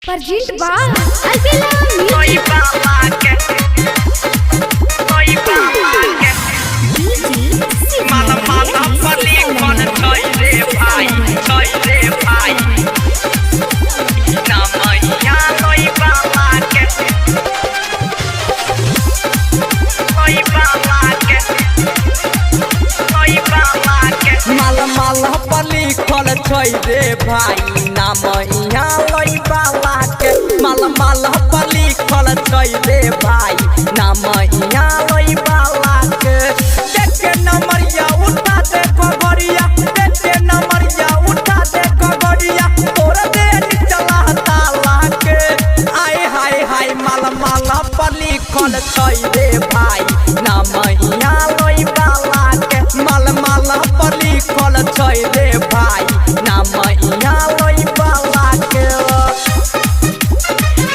Perjint ba Albela Soy Balaque Soy Balaque Mala mala pali con soy de pai Namanya soy Balaque Soy Balaque Soy Balaque Mala mala pali con soy de pai Namanya soy Balaque Mala mala pali con soy de pai Namanya soy Balaque Dekke namariya उठा दे पगड़िया देखे नमरिया उठा दे पगड़िया तोरा दे चला ताला के आए हाय हाय माला माला पली कल छई रे भाई नामैया लई बाला के माला माला पली कल छई रे भाई नामैया लई बाला के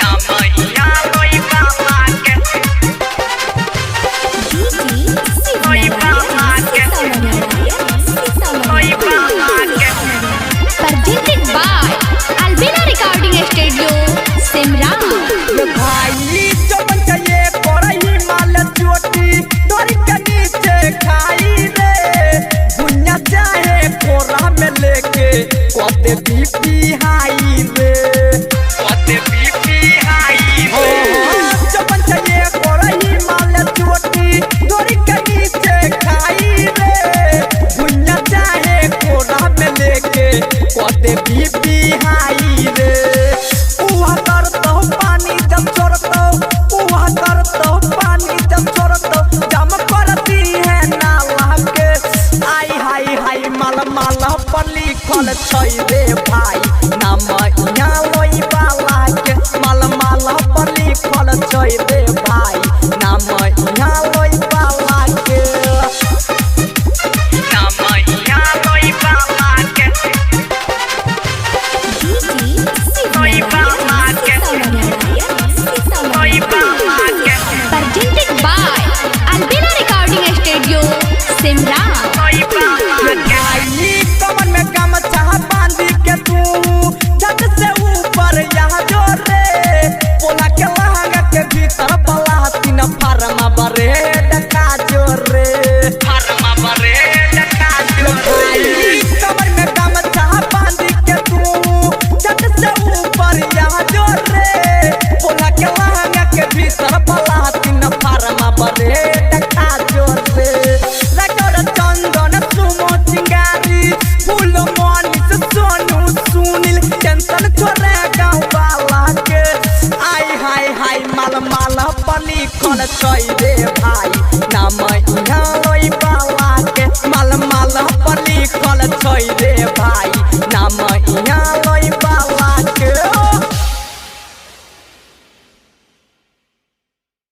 Namanya soy Balaque Soy Balaque Soy Balaque Perjinted by Albela Recording Studio Simran ये भाई जब चाहिए कोरही माल चोटी तोरी के नीचे खाई रे दुनिया चाहे कोरा में लेके कोते बीपी हाई रे Ote pipi hai जब चाहिए कोरही माल चोटी तोरी के नीचे खाई रे दुनिया चाहे कोरा में लेके कोते बीपी हाई रे उहा करतो पानी जब छोड़तो उहा करतो पानी जब छोड़तो जम करती है नाला के आई हाय हाय माला माला पली खल छई रे भाई नामैया लई बाला के माला माला पली खल छई रे भाई नामैया लई बाला के Namanya soy Balaque Soy Balaque Soy Balaque Perjinted by Albela Recording Studio Simran Soy Balaque आई कमर में गमछा बांधी के तू छत से ऊपर यहाँ जो रे पोला के लहंगा के भीतर बला तीन फार्मा बरे डका जो रे Harma bare आई कमर में गमछा बांधी के तू छत से ऊपर यहाँ जो रे पोला के लहंगा के भीतर बला तीन फार्मा बरे डका जो रे रगड़ चंदन सुमो चिंगारी फूल मोनिस सोनू सुनील टेंशन छोड़े गाँव वाला के आई हाय हाय माल माला पली कल छई रे भाई नामैया लई बाला के माल माला पली कल छई रे